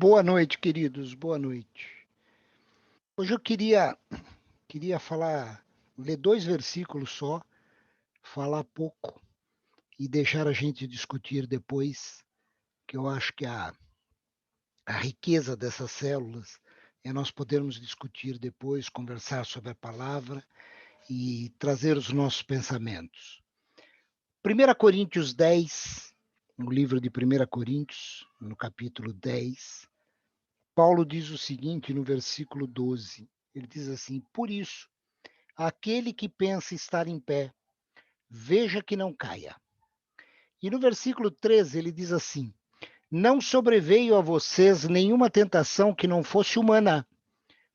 Boa noite, queridos. Boa noite. Hoje eu queria ler 2 versículos só, falar pouco e deixar a gente discutir depois, que eu acho que a riqueza dessas células é nós podermos discutir depois, conversar sobre a palavra e trazer os nossos pensamentos. 1 Coríntios 10, no livro de 1 Coríntios, no capítulo 10, Paulo diz o seguinte no versículo 12, ele diz assim: por isso, aquele que pensa estar em pé, veja que não caia. E no versículo 13 ele diz assim: não sobreveio a vocês nenhuma tentação que não fosse humana,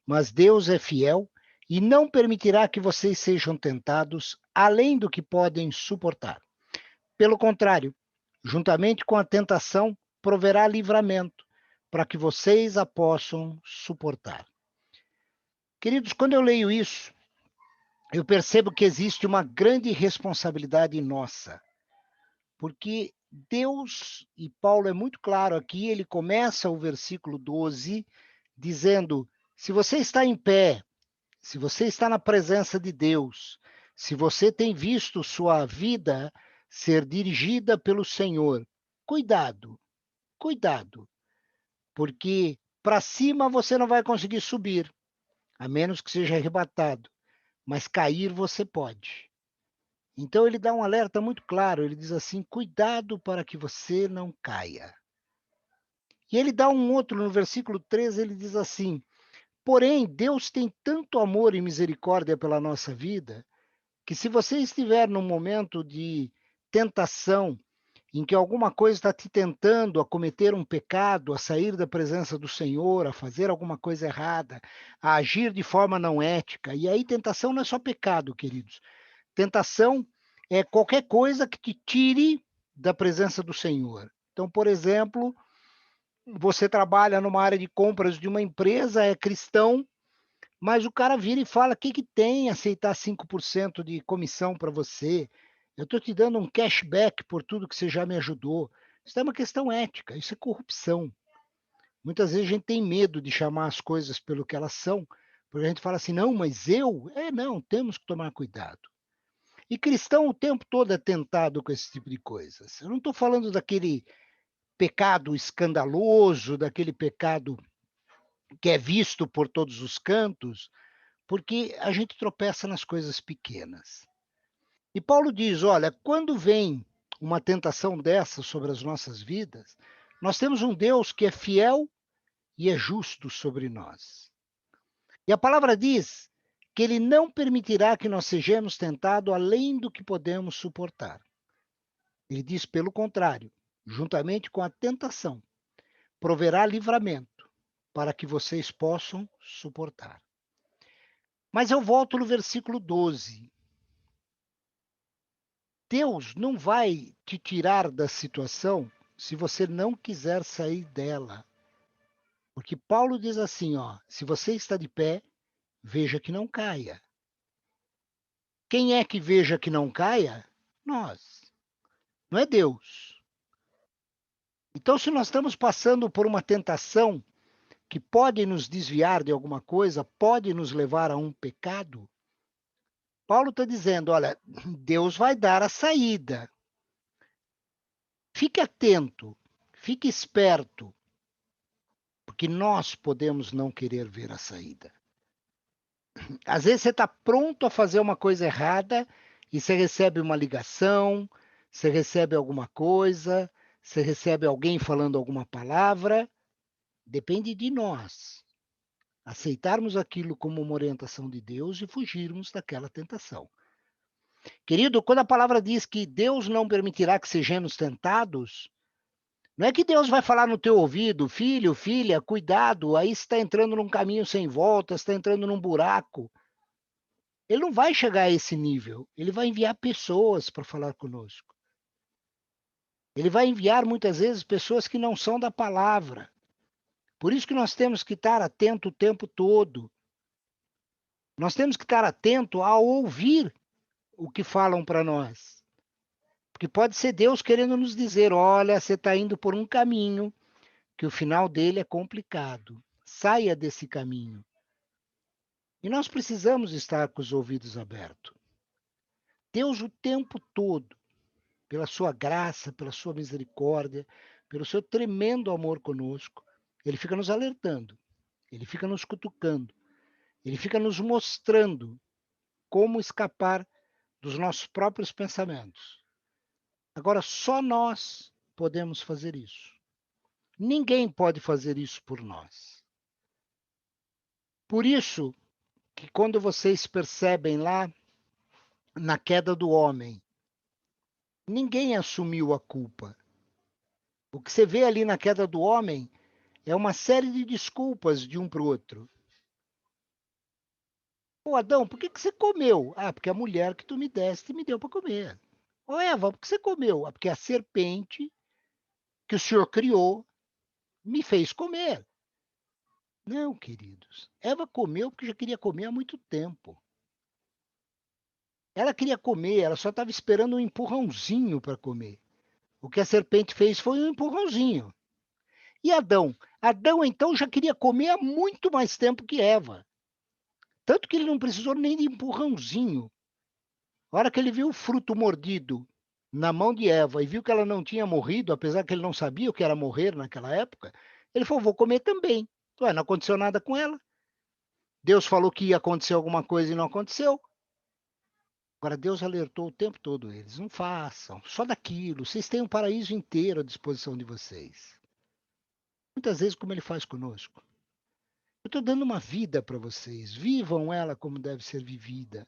mas Deus é fiel e não permitirá que vocês sejam tentados além do que podem suportar. Pelo contrário, juntamente com a tentação, proverá livramento, para que vocês a possam suportar. Queridos, quando eu leio isso, eu percebo que existe uma grande responsabilidade nossa, porque Deus, e Paulo é muito claro aqui, ele começa o versículo 12 dizendo: se você está em pé, se você está na presença de Deus, se você tem visto sua vida ser dirigida pelo Senhor, cuidado, cuidado, porque para cima você não vai conseguir subir, a menos que seja arrebatado, mas cair você pode. Então ele dá um alerta muito claro, ele diz assim: cuidado para que você não caia. E ele dá um outro, no versículo 13, ele diz assim: porém, Deus tem tanto amor e misericórdia pela nossa vida, que se você estiver num momento de tentação, em que alguma coisa está te tentando a cometer um pecado, a sair da presença do Senhor, a fazer alguma coisa errada, a agir de forma não ética, e aí tentação não é só pecado, queridos. Tentação é qualquer coisa que te tire da presença do Senhor. Então, por exemplo, você trabalha numa área de compras de uma empresa, é cristão, mas o cara vira e fala: o que, que tem aceitar 5% de comissão para você? Eu estou te dando um cashback por tudo que você já me ajudou. Isso é uma questão ética, isso é corrupção. Muitas vezes a gente tem medo de chamar as coisas pelo que elas são, porque a gente fala assim: não, mas eu? Não, temos que tomar cuidado. E cristão o tempo todo é tentado com esse tipo de coisas. Eu não estou falando daquele pecado escandaloso, daquele pecado que é visto por todos os cantos, porque a gente tropeça nas coisas pequenas. E Paulo diz: olha, quando vem uma tentação dessa sobre as nossas vidas, nós temos um Deus que é fiel e é justo sobre nós. E a palavra diz que ele não permitirá que nós sejamos tentados além do que podemos suportar. Ele diz, pelo contrário, juntamente com a tentação, proverá livramento para que vocês possam suportar. Mas eu volto no versículo 12. Deus não vai te tirar da situação se você não quiser sair dela. Porque Paulo diz assim, ó, se você está de pé, veja que não caia. Quem é que veja que não caia? Nós. Não é Deus. Então, se nós estamos passando por uma tentação que pode nos desviar de alguma coisa, pode nos levar a um pecado, Paulo está dizendo: olha, Deus vai dar a saída. Fique atento, fique esperto, porque nós podemos não querer ver a saída. Às vezes você está pronto a fazer uma coisa errada e você recebe uma ligação, você recebe alguma coisa, você recebe alguém falando alguma palavra. Depende de nós aceitarmos aquilo como uma orientação de Deus e fugirmos daquela tentação. Querido, quando a palavra diz que Deus não permitirá que sejamos tentados, não é que Deus vai falar no teu ouvido: filho, filha, cuidado, aí você está entrando num caminho sem volta, você está entrando num buraco. Ele não vai chegar a esse nível, ele vai enviar pessoas para falar conosco. Ele vai enviar muitas vezes pessoas que não são da palavra. Por isso que nós temos que estar atento o tempo todo. Nós temos que estar atento a ouvir o que falam para nós. Porque pode ser Deus querendo nos dizer: olha, você está indo por um caminho, que o final dele é complicado. Saia desse caminho. E nós precisamos estar com os ouvidos abertos. Deus, o tempo todo, pela sua graça, pela sua misericórdia, pelo seu tremendo amor conosco, ele fica nos alertando, ele fica nos cutucando, ele fica nos mostrando como escapar dos nossos próprios pensamentos. Agora, só nós podemos fazer isso. Ninguém pode fazer isso por nós. Por isso que quando vocês percebem lá na queda do homem, ninguém assumiu a culpa. O que você vê ali na queda do homem é uma série de desculpas de um para o outro. Ô Adão, por que você comeu? Ah, porque a mulher que tu me deste me deu para comer. Ô Eva, por que você comeu? Ah, porque a serpente que o Senhor criou me fez comer. Não, queridos. Eva comeu porque já queria comer há muito tempo. Ela queria comer, ela só estava esperando um empurrãozinho para comer. O que a serpente fez foi um empurrãozinho. E Adão? Adão, então, já queria comer há muito mais tempo que Eva. Tanto que ele não precisou nem de empurrãozinho. A hora que ele viu o fruto mordido na mão de Eva e viu que ela não tinha morrido, apesar que ele não sabia o que era morrer naquela época, ele falou: vou comer também. Ué, não aconteceu nada com ela. Deus falou que ia acontecer alguma coisa e não aconteceu. Agora, Deus alertou o tempo todo eles: não façam, só daquilo, vocês têm um paraíso inteiro à disposição de vocês. Muitas vezes, como ele faz conosco. Eu estou dando uma vida para vocês, vivam ela como deve ser vivida.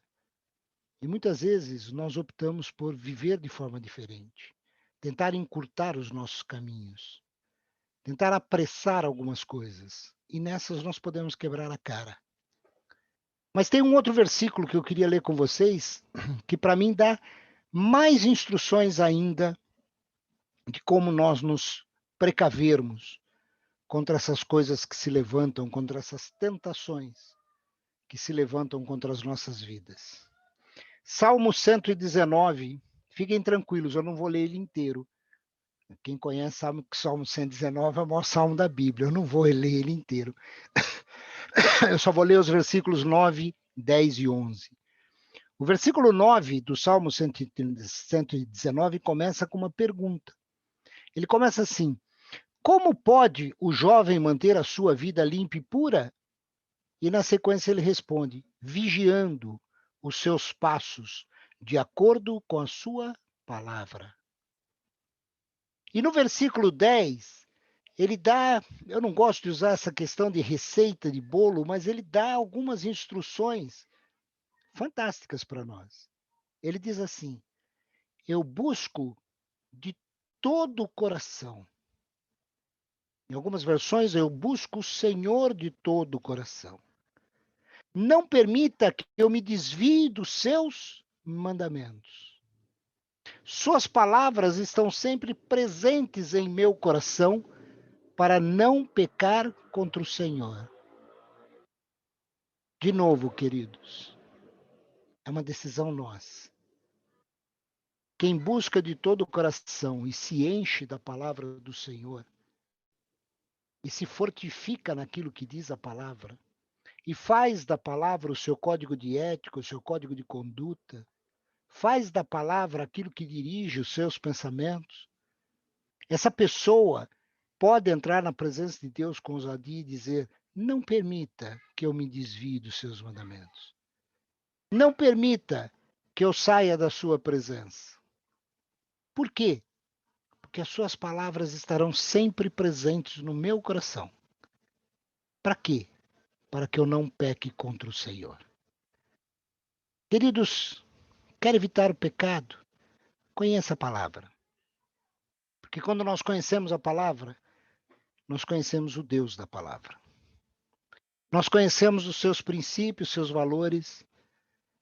E muitas vezes nós optamos por viver de forma diferente, tentar encurtar os nossos caminhos, tentar apressar algumas coisas. E nessas nós podemos quebrar a cara. Mas tem um outro versículo que eu queria ler com vocês, que para mim dá mais instruções ainda de como nós nos precavermos contra essas coisas que se levantam, contra essas tentações que se levantam contra as nossas vidas. Salmo 119, fiquem tranquilos, eu não vou ler ele inteiro. Quem conhece sabe que Salmo 119 é o maior salmo da Bíblia, eu não vou ler ele inteiro. Eu só vou ler os versículos 9, 10 e 11. O versículo 9 do Salmo 119 começa com uma pergunta. Ele começa assim: como pode o jovem manter a sua vida limpa e pura? E na sequência ele responde: vigiando os seus passos de acordo com a sua palavra. E no versículo 10, ele dá, eu não gosto de usar essa questão de receita de bolo, mas ele dá algumas instruções fantásticas para nós. Ele diz assim: eu busco de todo o coração. Em algumas versões, eu busco o Senhor de todo o coração. Não permita que eu me desvie dos seus mandamentos. Suas palavras estão sempre presentes em meu coração para não pecar contra o Senhor. De novo, queridos, é uma decisão nossa. Quem busca de todo o coração e se enche da palavra do Senhor, e se fortifica naquilo que diz a palavra, e faz da palavra o seu código de ética, o seu código de conduta, faz da palavra aquilo que dirige os seus pensamentos, essa pessoa pode entrar na presença de Deus com ousadia e dizer: não permita que eu me desvie dos seus mandamentos. Não permita que eu saia da sua presença. Por quê? Porque as suas palavras estarão sempre presentes no meu coração. Para quê? Para que eu não peque contra o Senhor. Queridos, quer evitar o pecado? Conheça a palavra. Porque quando nós conhecemos a palavra, nós conhecemos o Deus da palavra. Nós conhecemos os seus princípios, seus valores.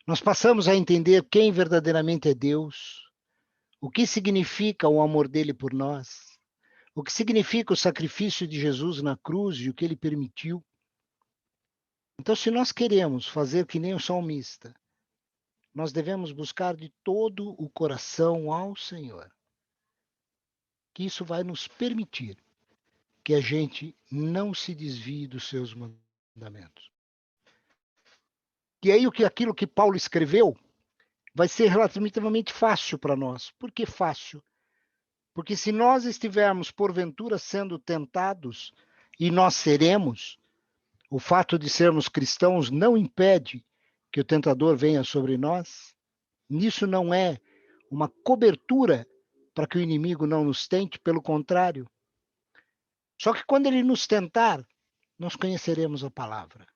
Nós passamos a entender quem verdadeiramente é Deus, o que significa o amor dele por nós, o que significa o sacrifício de Jesus na cruz e o que ele permitiu. Então, se nós queremos fazer que nem o salmista, nós devemos buscar de todo o coração ao Senhor. Que isso vai nos permitir que a gente não se desvie dos seus mandamentos. E aí aquilo que Paulo escreveu vai ser relativamente fácil para nós. Por que fácil? Porque se nós estivermos, porventura, sendo tentados, e nós seremos, o fato de sermos cristãos não impede que o tentador venha sobre nós. Nisso não é uma cobertura para que o inimigo não nos tente, pelo contrário. Só que quando ele nos tentar, nós conheceremos a palavra.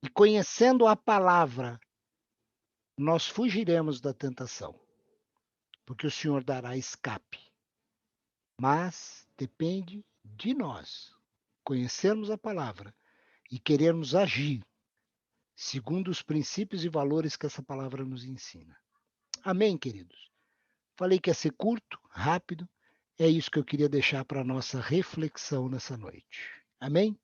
E conhecendo a palavra, nós fugiremos da tentação, porque o Senhor dará escape. Mas depende de nós conhecermos a palavra e querermos agir segundo os princípios e valores que essa palavra nos ensina. Amém, queridos? Falei que ia ser curto, rápido. É isso que eu queria deixar para a nossa reflexão nessa noite. Amém?